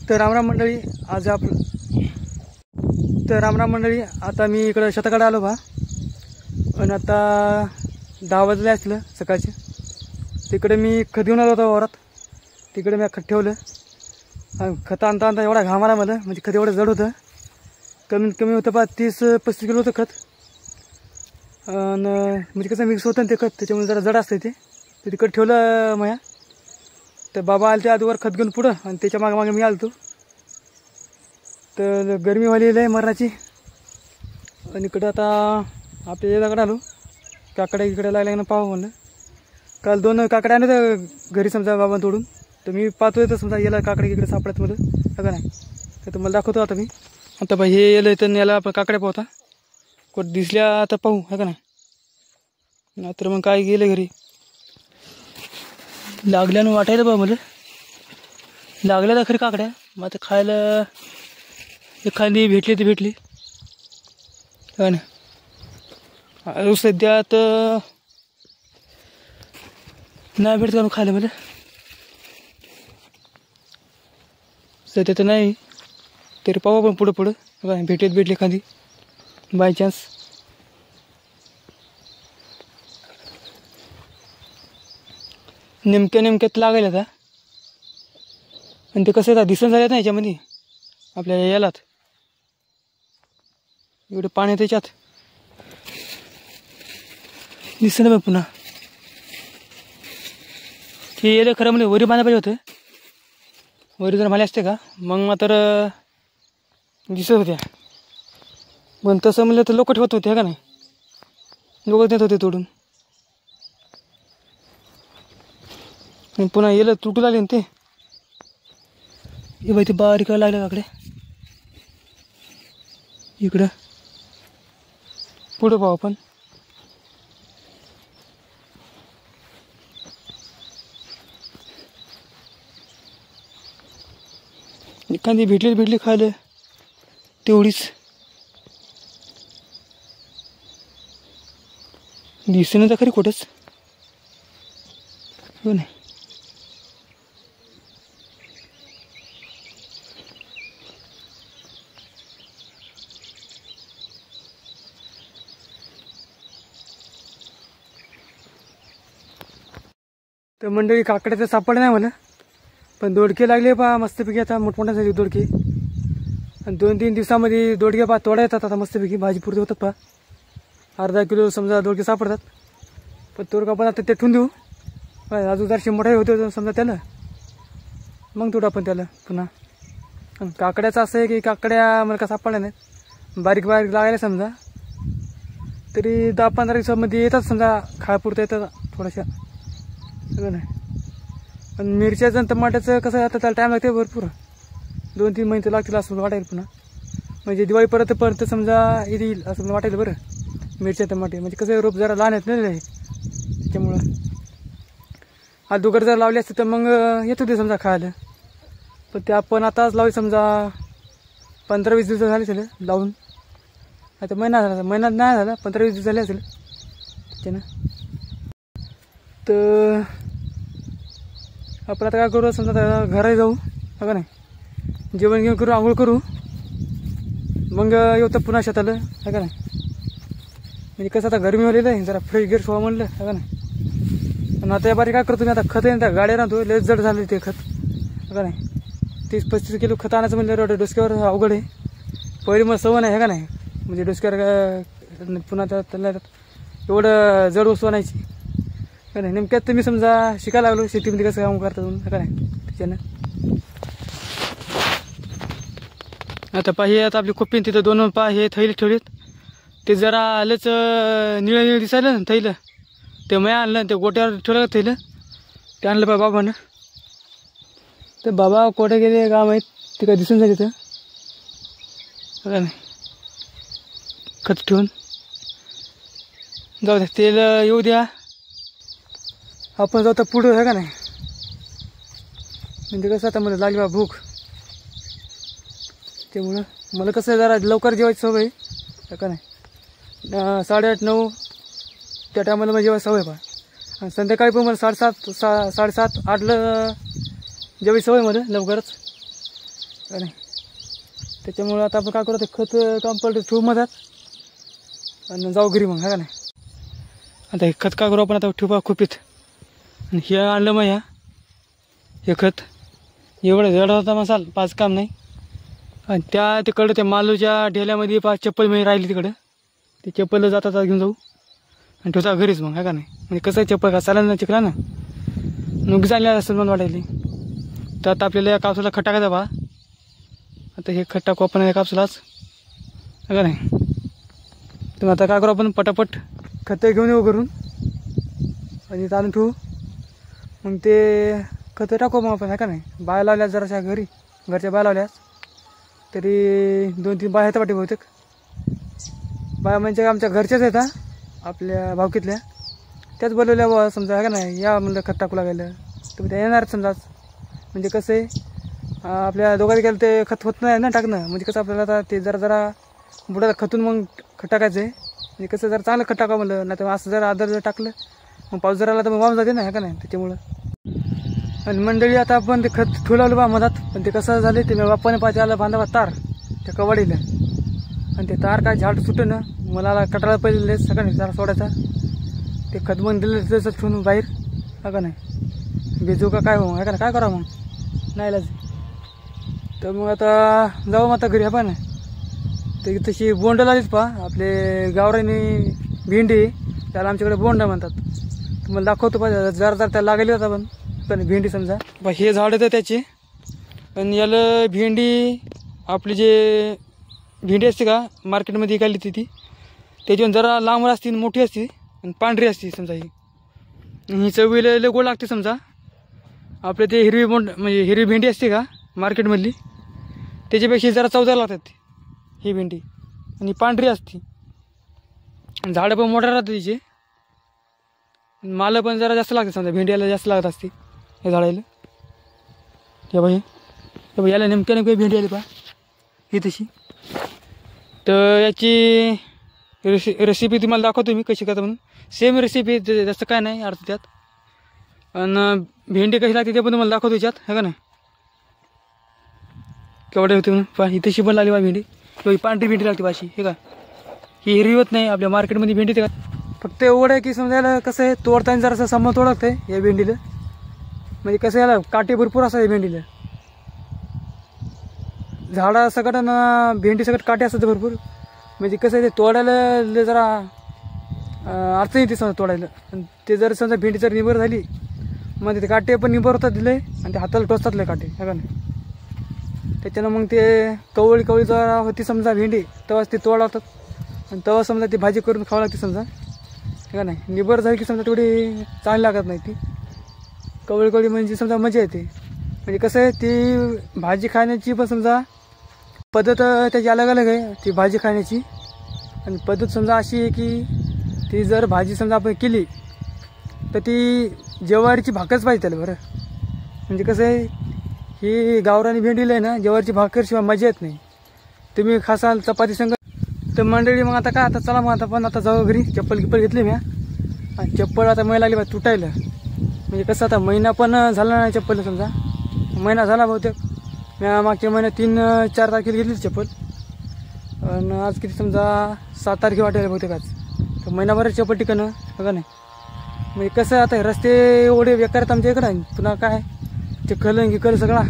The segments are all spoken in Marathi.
तर रामराम मंडळी, रामराम मंडळी, आता मी इकडं शेताकडे आलो बा. आणि आता 10 वाजले असलं सकाळचे. तिकडे मी खत घेऊन आलो होतो वावरात. तिकडे मी खत ठेवलं. खत आणता आणता एवढा घाम आला मला, म्हणजे खत एवढं जड होतं. कमीत कमी होतं बा 30-35 किलो होतं खत. आणि म्हणजे कसं मिक्स होतं ते खत, त्याच्यामुळे जरा जड असतं ते. तर तिकडे ठेवलं माया. तर बाबा आले ते आधीवर खत घेऊन पुढं, आणि त्याच्या मागे मागे मी आलो. तर गरमी व्हायली आहे मरणाची. आणि इकडं आता आपल्या याच्याकडे आलो. काकड्या इकडे लागल्या ना पाहावं म्हणलं. काल 2 काकड्या आणले तर घरी समजा बाबा तोडून. तर मी पाहतोय तर समजा याला काकड्या इकडे सापडत मध्ये का नाही. तर तुम्हाला दाखवतो आता मी. आता बाई हे येलं तर याला आपण काकड्या पाहता कुठं दिसल्या आता पाहू है का नाही. नाहीतर मग काय गेले घरी लागल्यानं वाटायला बा मला. लागल्या तर खरी काकड्या. मग आता खायला एखादी भेटली तर भेटली है ना. सध्या तर नाही भेटत का खायला मला. सध्या तर नाही, तरी पाहू पण पुढं पुढं भेटली एखादी बाय चान्स. नेमक्यात लागायला का. आणि ते कसं आहे दिसन झाल्यात ना याच्यामध्ये आपल्या यालात एवढं पाणी त्याच्यात दिसतं ना. पुन्हा हे येलं खरं म्हणजे वरी बांधायला पाहिजे होतं. वरी जर मला असते का मग मात्र दिसत होत्या. पण तसं म्हणलं तर लोक ठेवत होते का नाही. लोक देत होते तोडून. पुन्हा येलं तुटू लागले ना ते. हे बाई ते बारीक लागले काकडे इकडं. पुढं पाहू आपण. एखादी भेटली खायला तेवढीच. दिसेना तर खरी कुठंच हो नाही. तर मंडळी काकड्या तर सापडल्या नाही मला, पण दोडके लागले पहा मस्तपैकी. आता मोठमोठ्या झाली दोडके. आणि 2-3 दिवसामध्ये दोडके पहा तोडा येतात आता मस्तपैकी. भाजी पुरते होतात पहा. अर्धा किलो समजा दोडके सापडतात. पण तोडका आपण आता ते ठेवून देऊ. अजून जर मोठे होते समजा त्याला मग तोडू आपण त्याला पुन्हा. आणि काकड्याचं असं आहे की काकड्या मला का सापडल्या नाहीत. बारीक लागायला समजा तरी 10-15 दिवसामध्ये येतात समजा. खायापुरता येतात थोड्याशा नाही. पण मिरच्याचं आणि टमाट्याचं कसं आता त्याला टाईम लागते भरपूर. 2-3 महिने लागतील असं वाटायला पुन्हा. म्हणजे दिवाळीपर्यंत समजा येईल असं वाटायला बरं. मिरच्या टमाटे म्हणजे कसं रोप जरा लहान आहेत नाही त्याच्यामुळं. अगोदर जर लावले असते तर मग येत होते समजा खायला. पण ते आपण आताच लावले समजा 15-20 दिवस झाले असेल लावून. आता महिना नाही झाला, 15-20 दिवस झाले असेल त्यानं. तर आपण आता काय करू समजा घरात जाऊ का नाही. जेवण घेऊन करू, आंघोळ करू, मग येऊ तर पुन्हा शेताला आहे का नाही. म्हणजे कसं आता गरमी व्हायला आहे, जरा फ्रेश गिर व्हावं म्हणलं आहे का नाही. आणि आता या बारी काय करतो मी आता खत आहे त्या गाड्या राहतो लय जड झालं ते खत आहे का नाही. 30-35 किलो खत आणायचं म्हणलं डोसक्यावर अवघड आहे. पहिली मला सवय नाही आहे का नाही. म्हणजे डोसक्यावर पुन्हा त्याला एवढं जड वस्तू आणायची का नाही. नेमक्यात तुम्ही समजा शिकायला लागलो शेतीमध्ये कसं काम करता तुम्ही का नाही. त्याच्यानं आता पाहिजे. आता आपली कोपी तिथं 2 पा हे थैले ठेवलेत. ते जरा आलंच निळं दिसायलं ना थैलं. ते मया आणलं ते गोट्यावर ठेवलं थैलं. ते आणलं पा बाबानं. तर बाबा कोठे गेले का माहीत. ते काय दिसून जायचं का नाही. खत ठेवून जाऊ द्या. तेल येऊ द्या, आपण जाऊ तर पुढं आहे का नाही. म्हणजे कसं आता मला लागली बा भूक. त्यामुळं मला कसं जरा लवकर जेवायची सवय आहे का नाही. 8:30-9 त्या टायमाला मला जेवायची सवय पहा. आणि संध्याकाळी पण मला 7:30-8ला जेवायची सवय मला लवकरच. का नाही. त्याच्यामुळं आता आपण काय करू ते खत कंपल्ट ठेवू मधात आणि जाऊ घरी मग, हा का नाही. आता हे खत काय करू आपण आता ठेवू खुपीत. आणि हे आणलं मग हे खत एवढं जड होता मसाल 5 काम नाही. आणि तिकडं त्या मालूच्या ढेल्यामध्ये चप्पल मी राहिली तिकडं, ते चप्पल जाता घेऊन जाऊ आणि ठेवता घरीच मग, हा का नाही. म्हणजे कसं आहे चप्पल का चालेल ना चिकला ना नुकसान चालले असेल म्हणून वाटायली. तर आता आपल्याला या कापसाला खत टाकायचा बा. आता हे खत टाकू आपण या कापसालाच, हा का नाही. तर आता काय करू आपण पटापट खतं घेऊन येऊ करून आणि ताणून ठेवू. मग ते खतं टाकू मग आपण, हा का नाही. बाया लावल्यास जराशा घरच्या बाया लावल्यास तरी 2-3 बाया आहेत वाटे बहुतेक. बाया म्हणजे आमच्या घरच्याच आहेत आपल्या भावकीतल्या, त्याच बोलवल्या बा समजा, हा का नाही. या म्हणलं खत टाकू लागायला तर त्या येणार समजाच. म्हणजे कसं आहे आपल्या दोघांनी गेलं ते खत होत नाही ना टाकणं. म्हणजे कसं आपल्याला आता ते जरा बुडाला खतून मग खत टाकायचं आहे. म्हणजे कसं जरा चांगलं खत टाका म्हणलं, नाही तर असं जरा आदर जर टाकलं मग पाऊस जर आला तर मग वाहून जाते ना, हा का नाही. त्याच्यामुळं आणि मंडळी आता आपण ते खत ठेवलं बा मधात. पण ते कसं झाले ते बाप्पाने पाहिजे आलं बांधावा तार त्या कवाडीला, आणि ते तार काय झाड सुटं ना. मला कटाळा पहिले सगळं जरा सोडायचा. ते खत मग दिलं तसं ठेवून बाहेर, हा का नाही. भिजू का काय मग, हा का नाही. काय करावं मग नाही लाज. तर मग आता जाऊ मग आता घरी, हा पण तर तशी बोंड लागलीच आपले गावरानी भेंडी, त्याला आमच्याकडे बोंड म्हणतात. तुम्हाला दाखवतो पाहिजे जरा त्याला लागली होता पण भेंडी समजा हे झाड येतं त्याचे. आणि याला भेंडी आपली जे भेंडी असते का मार्केटमध्ये विकायली ती त्याच्यावर जरा लांब असते, मोठी असते आणि पांढरी असते समजा. ही चवीला लय गोड लागते समजा. आपले ते हिरवी बोंड म्हणजे हिरवी भेंडी असते का मार्केटमधली त्याच्यापेक्षा जरा चवदार लागतात ही भेंडी. आणि पांढरी असते, झाडं पण मोठं राहतं तिचे, मालं पण जरा जास्त लागते समजा. भेंडीला जास्त लागत असते हे झाडायला. हे बाई याला नेमक्या भेंडी आली ही तशी. तर याची रेसिपी तुम्हाला दाखवतो मी कशी करतो म्हणून. सेम रेसिपी, जास्त काय नाही अर्थ त्यात. आणि भेंडी कशी लागते ते पण तुम्हाला दाखवतो याच्यात, है का नाही. केवढे होते म्हणून ही तशी पण लागली भेंडी. किंवा पांढरी भेंडी लागते अशी, हे का. ही हिरवी होत नाही आपल्या मार्केटमध्ये भेंडी. ते का फक्त एवढं आहे की समजायला कसं आहे तोडताना जरासं समोर तोडत आहे या भेंडीला. म्हणजे कसं याला काटे भरपूर असतात या भेंडीला. झाडा सगळं ना भेंडी सगळं काटे असतात भरपूर. म्हणजे कसं आहे ते तोडायला जरा अडचण येते समजा तोडायला. आणि ते जर समजा भेंडी जर निबर झाली मग ते काटे पण निबर होतात दिले आणि ते हाताला टोचतात लय काटे, है का नाही. त्याच्यानं मग ते कवळी जरा होती समजा भेंडी तेव्हाच ते तोडवतात आणि तेव्हा समजा ती भाजी करून खावं लागते समजा, है का नाही. निबर झाली की समजा तेवढी चांगली लागत नाही ती. कवळी म्हणजे समजा मजा येते. म्हणजे कसं आहे ती भाजी खाण्याची पण समजा पद्धत त्याची अलग आहे ती भाजी खाण्याची. आणि पद्धत समजा अशी आहे की ती जर भाजी समजा आपण केली तर ती ज्वारीची भाकरच पाहिजे त्याला बरं. म्हणजे कसं आहे ही गावरानी भेंडीला आहे ना ज्वारीची भाकरशिवाय मजा येत नाही. तुम्ही खासाल चपाती संग. तर मंडळी मग आता काय आता चला मग आता पण आता जाऊ घरी. चप्पल घेतली मी आणि चप्पल आता मैला लागली तुटायला. म्हणजे कसं आता महिना पण झाला नाही चप्पल समजा. महिना झाला बहुतेक. मी मागच्या महिन्यात 3-4 तारखेला घेतली चप्पल आणि आज किती समजा 7 तारखे वाटायला बहुतेक आज. तर महिनाभर चप्पल टिकणं बघा नाही. म्हणजे कसं आता रस्ते एवढे बेकार आहेत आमच्या इकडं. पुन्हा काय चिखल सगळा.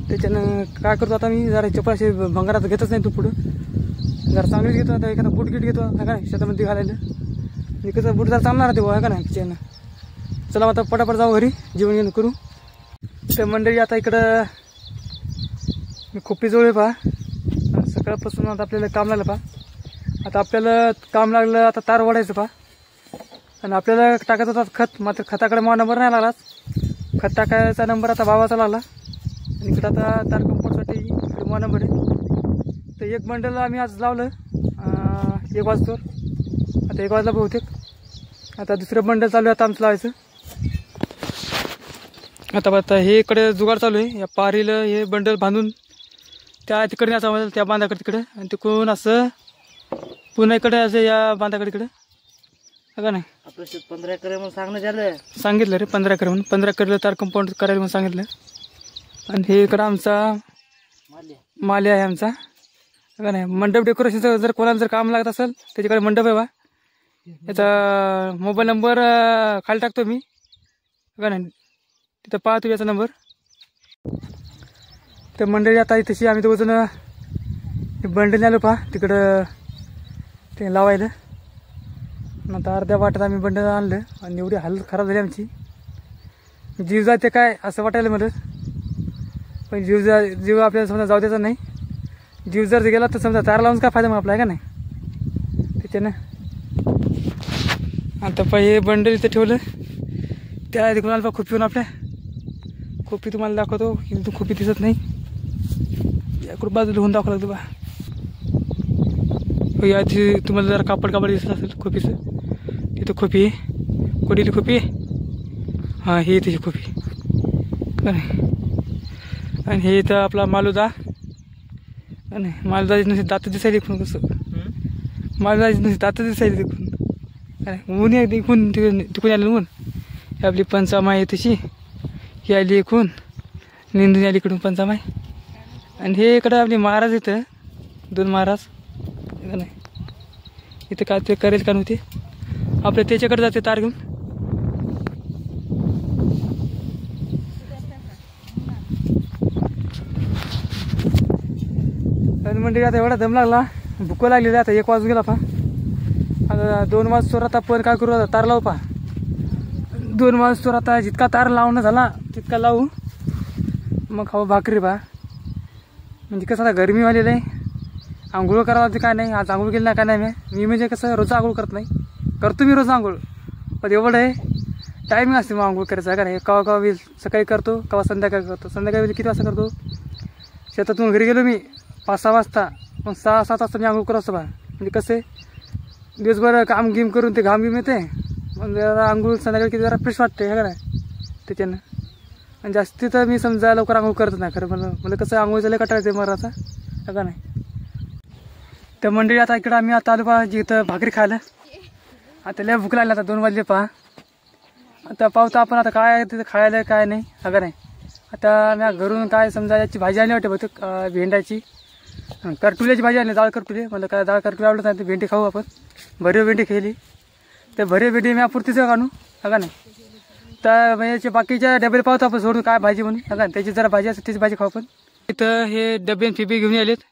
त्याच्यानं काय करतो आता मी जरा चप्पल असे भंगारात घेतच नाही. तू पुढं जरा चांगलीच घेतो आता. एखादा बूट घेतो हा का नाही शेतामध्ये घालायला. म्हणजे कसं बूट जरा चालणार ते हा का नाही त्याच्यानं. चला आता पटापट जाऊ घरी जेवण घेऊन करू. तर मंडळी आता इकडं मी खोपीजवळ सकाळपासून आता आपल्याला काम लागलं आता आपल्याला काम लागलं आता तार ओढायचं आणि आपल्याला टाकायचं होता खत. मात्र खताकडे माझा नंबर नाही लागलाच. खत टाकायचा नंबर आता भावाचा लागला आणि इकडं आता तार कंपाऊंडसाठी इकडे माझा नंबर आहे. तर एक बंडल आम्ही आज लावलं 1 वाजतावर. आता 1 वाजला बहुतेक. आता दुसरं बंडल चालू आहे आता आमचं लावायचं. आता हे इकडे जुगाड चालू आहे. या पारीला हे बंडल बांधून त्या तिकडे न्यायचं त्या बांधाकडे तिकडे आणि तिकडून असं पुन्हा इकडे असं या बांधाकडे इकडे का नाही. आपलं शेत 15 एकर म्हणून सांगितलं रे 15 एकर म्हणून. 15 एकरला तार कंपाऊंड करायला म्हणून सांगितलं. आणि हे इकडं आमचा माले आहे आमचा का नाही. मंडप डेकोरेशनचं जर कोणाला जर काम लागत असेल त्याच्याकडे मंडप आहे बा. याचा मोबाईल नंबर खाली टाकतो मी का नाही, तिथं पाहतो याचा नंबर. तर मंडळी आता तशी आम्ही दोघंजण बंडल आलो पहा तिकडं ते लावायला. आता अर्ध्या वाटत आम्ही बंडल आणलं आणि एवढी हालत खराब झाली आमची. जीव जाते काय असं वाटायला मला, पण जीव आपल्याला समजा जाऊ द्यायचा नाही. जीव जर गेला तर समजा तार लावून काय फायदा मग आपला आहे का नाही त्याच्यानं. आता हे बंडल इथं ठेवलं. त्या तिकडून आलं खूप पिऊन आपल्या खोपी तुम्हाला दाखवतो. इथून खोपी दिसत नाही, याकडून बाजूला होऊन दाखवं लागतं बा. या तुम्हाला जरा कापड दिसत असेल खोपीचं, तिथं खोपी आहे. कोडीली खोपी आहे. हां हे त्याची खोपी आणि हे इथं आपला मालुदा. आणि मालुदाची नुसते दात दिसायला देखून कसं, मालुदाची नुसते दात दिसायला देखून ऊन आहे देखून तिकून आलं ऊन. ही आपली पंचामाय आहे तशी, ही आली इकून निंदून आली इकडून पंचामाय. आणि हे इकडं आपले महाराज इथं 2 महाराज नाही. इथं काय ते करेल का नव्हते आपल्या त्याच्याकडे जाते तार घेऊन. आणि म्हणजे आता एवढा दम लागला, भूक लागलेली. आता 1 वाजून गेला पहा. आता 2 वाजता आता आपण काय करू, आता तार लावू पहा. 2 वाजता आता जितका तार लावणं झाला तितका लावू, मग खाऊ भाकरी पहा. म्हणजे कसं आता गरमी वालेलं आहे, आंघोळ करायला ते काय नाही. आज आंघोळ केली नाही काय नाही मी म्हणजे कसं रोज आंघोळ करत नाही, करतो मी रोज आंघोळ, पण एवढं आहे टायमिंग असते मग आंघोळ करायचं का नाही. कवा कवा सकाळी करतो, कवा संध्याकाळी करतो. संध्याकाळी किती वाजता करतो, शेतातून घरी गेलो मी 5-6 वाजता, मग 6-7 वाजता मी आंघोळ करत असतो बा. म्हणजे कसं आहे दिवसभर काम गिम करून ते घाम गिम येते, मग जरा आंघोळ संध्याकाळी किती जरा फ्रेश वाटते का नाही त्याच्यानं. आणि जास्ती तर मी समजा लवकर आंघोळ करत नाही खरं. मला कसं आंघोळ झालं कटाळते मराचा का नाही. तर मंडळी आता इकडं आम्ही आता आलो पहा जिथं भाकरी खायला. आता लय भूक लागली, आता 2 वाजले पहा. आता पाहतो आपण आता काय तिथं खायला काय नाही अगं नाही. आता मी घरून काय समजा याची भाजी आणली वाटते बहुतेक, भेंड्याची करटुल्याची भाजी आणली, डाळ करटुले. मला काय डाळ करटुले आवडत नाही, ते भेंडी खाऊ आपण. भरीव भेंडी खाल्ली, तर भरीव भेंडी मी पुरतीच काढू अगं नाही. तर याचे बाकीच्या डबे पाहतो आपण सोडून काय भाजी म्हणून अगं, त्याची जरा भाजी असते त्याची भाजी खाऊ आपण. इथं हे डबे फिबी घेऊन आलेत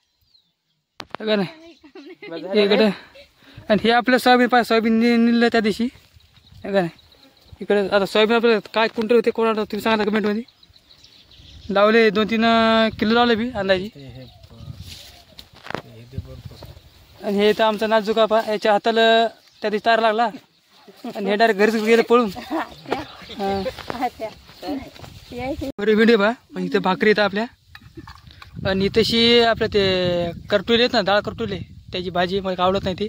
अगं नाही इकडं. आणि हे आपलं सोयाबीन निघलं त्या दिवशी अगं नाही. इकडे आता सोयाबीन आपलं काय क्विंटल होते कोणाला तुम्ही सांगा कमेंटमध्ये. लावले 2-3 किलो लावले बी अंदाजी. आणि हे तर आमचा नाजूक पा, याच्या हाताला त्या दिवशी तार लागला आणि हे डायरेक्ट घरीच गेले पळून. बरे भेंडे बा. पण इथं भाकरी येतं आपल्या. आणि तशी आपल्या ते करटुले आहेत ना, डाळ करटुले, त्याची भाजी मला आवडत नाही ती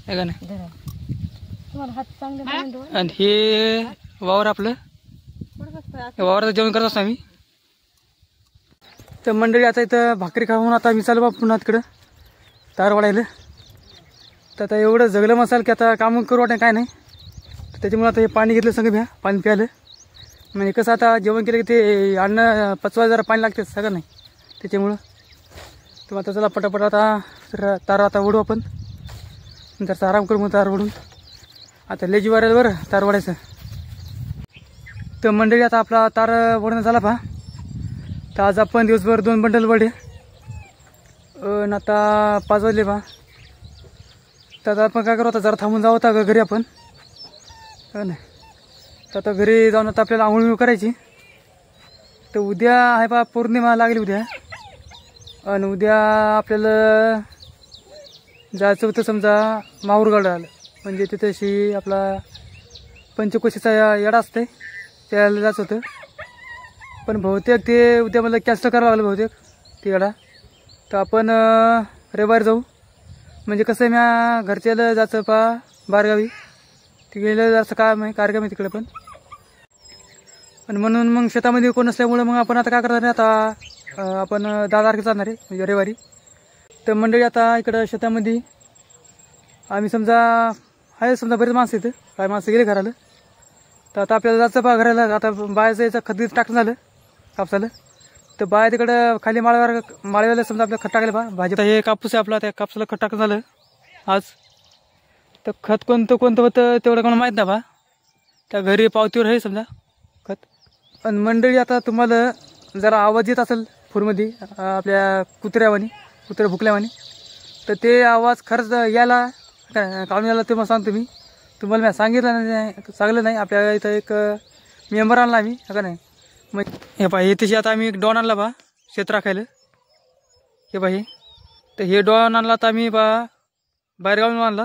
आहे का नाही. आणि हे वावर आपलं, वावरात जेवण करत असतो आम्ही. तर मंडळी आता इथं भाकरी खाऊन आता मी चालू बा पुन्हा तिकडं तार वाढायला. तर आता एवढं जगलं मसाल की आता काम करू वाटेल काय नाही. तर त्याच्यामुळे आता हे पाणी घेतलं सगळं भ्या, पाणी प्यायलं. म्हणजे कसं आता जेवण केलं की ते अन्न पचवायला जरा पाणी लागते सगळं नाही त्याच्यामुळं. तर आता चला पटापट आता तार आता ओढू आपण, नंतर आराम करू. मग तार ओढून आता लेजी वाढायला बरं तार वाढायचं. तर मंडळी आता आपला तार ओढणं झाला पहा. तर आज आपण दिवसभर 2 बंडल वडे. आता 5 वाजले पहा. तर आपण काय करू, आता जरा थांबून जाऊ आता घरी आपण नाही. तर आता घरी जाऊन आता आपल्याला आंघोळ करायची. तर उद्या आहे पहा पौर्णिमा लागली उद्या. आणि उद्या आपल्याला जायचं होतं समजा माहूरगडाला. म्हणजे तिथे अशी आपला पंचकोशीचा येडा असते, त्याला जायचं होतं. पण बहुतेक ते उद्या मला कॅन्सल करावं लागलं बहुतेक ते येडा. तर आपण रविवारी जाऊ. म्हणजे कसं आहे म्या घरच्याला जायचं पहा बारगावी, तिकडे जायचं काम आहे, कार्यक्रम आहे तिकडे पण. आणि म्हणून मग शेतामध्ये कोण नसल्यामुळं मग आपण आता काय करणार आहे, आता आपण 10 तारखेला जाणार आहे म्हणजे रविवारी. तर मंडळी आता इकडं शेतामध्ये आम्ही समजा आहे समजा बरेच माणसं येतं, काय माणसं गेले घराला. तर आता आपल्याला जायचं पहा घराला. आता बायाचं याचं खत टाकणं झालं कापसाला. तर बाहेर तिकडं खाली माळव्याला समजा आपलं खत टाकलं बा भाजी. हे कापूस आहे आपला, त्या कापसाला खत टाकलं झालं आज. तर खत कोणतं होतं तेवढं कोणाला माहीत नाही बा, त्या घरी पावतीवर आहे समजा खत. आणि मंडळी आता तुम्हाला जरा आवाज येत असेल फोनमध्ये आपल्या कुत्र्या भुकल्यावानी, तर ते आवाज खरंच यायला काढून यायला ते मला सांगतो मी. तुम्हाला मी सांगितलं नाही आपल्या इथं एक मेंबर आणला आम्ही का नाही. मग हे पहा, हे तशी आता आम्ही एक डॉन आणला बा शेत राखायला. हे पहा, तर हे डॉन आणला तर आम्ही बाहेरगावून आणला.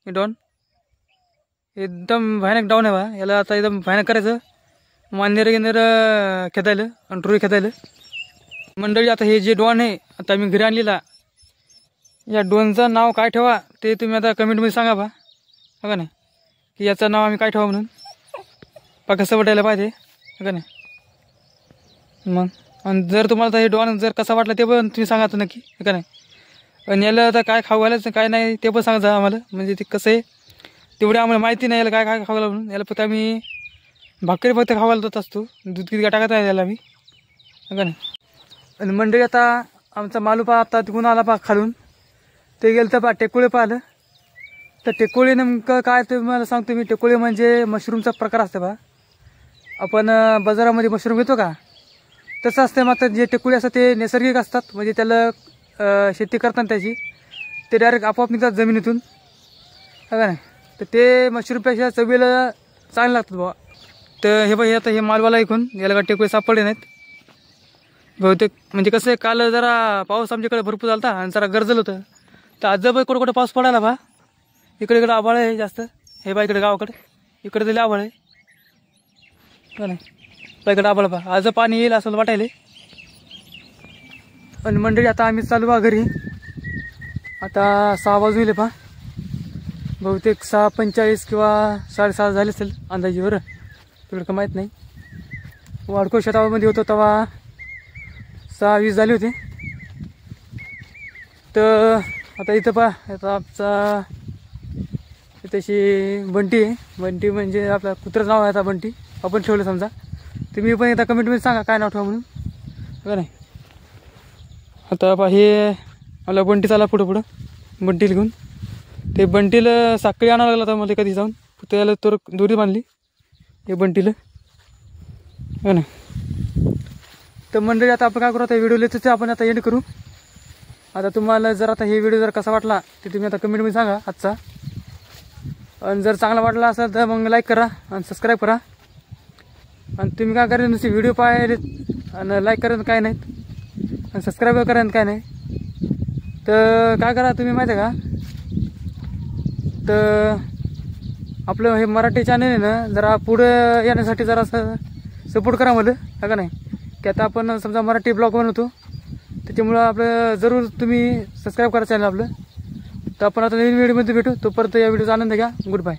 हे डॉन एकदम भयानक डाऊन आहे बा. याला आता एकदम भयानक करायचं, मांजर खेदायला आणि टोळी खेदायला. मंडळी आता हे जे डॉन आहे आता आम्ही घरी आणलेला, या डॉनचं नाव काय ठेवा ते तुम्ही आता कमेंटमध्ये सांगा बा का नाही, की याचं नाव आम्ही काय ठेवा म्हणून. कसं वाटायला पाहिजे का नाही. मग आणि जर तुम्हाला हे डॉन जर कसा वाटला ते पण तुम्ही सांगा तर नक्की का नाही. आणि याला आता काय खाऊ घालायचं काय नाही ते पण सांगा आम्हाला, म्हणजे ते कसं आहे तेवढे आम्हाला माहिती नाही याला काय खाऊ घाला म्हणून. याला फक्त आम्ही भाकरी फक्त खाऊ घालत असतो, दूध किती टाकत आहे याला आम्ही का नाही. आणि मंडळी आता आमचा मालूपा आता तिकडून आला खालून, ते गेलं तर टेकोळे पाहिलं. तर टेकोळे नेमकं काय ते मला सांगतो मी. टेकोळे म्हणजे मशरूमचा प्रकार असते बा. आपण बाजारामध्ये मशरूम घेतो का तसं असते, मात्र जे टेकोळे असतात ते नैसर्गिक असतात. म्हणजे त्याला शेती करताना त्याची ते डायरेक्ट आपोआप निघतात जमिनीतून का नाही. तर ते मशरूमपेक्षा चवीला चांगले लागतात बाबा. तर हे आता हे मालवाला ऐकून याला का टेकोळे सापडले नाहीत बहुतेक. म्हणजे कसं आहे, काल जरा पाऊस आमच्याकडे भरपूर झाला होता आणि जरा गरजलं होतं. तर आज जर कुठं पाऊस पडायला बा. इकडे आभाळ आहे जास्त. हे बा इकडे गावाकडे इकडे तरी आभाळ आहे का नाही. इकडे आभाळ बा, आज पाणी येईल असं वाटायला. आणि मंडळी आता आम्ही चालू बा घरी. आता 6 वाजून पहा, बहुतेक 6:45 किंवा 6:30 झाले असेल अंदाजे. बरं तेवढं का माहीत नाही. वाडको शेतामध्ये होतो तेव्हा 6:20 झाले होते. तर आता इथं पहा, आता आमचा तशी बंटी आहे. बंटी म्हणजे आपल्या कुत्र्याचं नाव आहे आता बंटी, आपण ठेवलं समजा. तुम्ही पण आता कमेंटमध्ये सांगा काय नाव ठेवा म्हणून का नाही. आता पहा हे आपला बंटी चाला पुढं बंटीला घेऊन. ते बंटीला साखळी आणावं लागलं आता मला कधी जाऊन. त्याला दोरी बांधली हे बंटीला का नाही. तर मंडळी आता आपण काय करू, आता व्हिडिओ लिहितो आपण आता एंड करू. आता तुम्हाला जर आता हे व्हिडिओ जर कसा वाटला ते तुम्ही आता कमेंटमध्ये सांगा आजचा. आणि जर चांगला वाटला असेल तर मग लाईक करा आणि सबस्क्राईब करा. आणि तुम्ही काय करा, नुसते व्हिडिओ पाहिले आणि लाईक करा काय नाहीत आणि सबस्क्राईब करा काय नाही. तर काय करा तुम्ही माहिती आहे का, तर आपलं हे मराठी चॅनल आहे ना जरा पुढं येण्यासाठी जरा असं सपोर्ट करा मला का नाही. की आता आपण समजा मराठी ब्लॉग बनवतो, त्याच्यामुळं आपलं जरूर तुम्ही सबस्क्राईब करा चॅनल आपलं. तर आपण आता नवीन व्हिडिओमध्ये भेटू. तोपर्यंत या व्हिडिओचा आनंद घ्या. Good bye.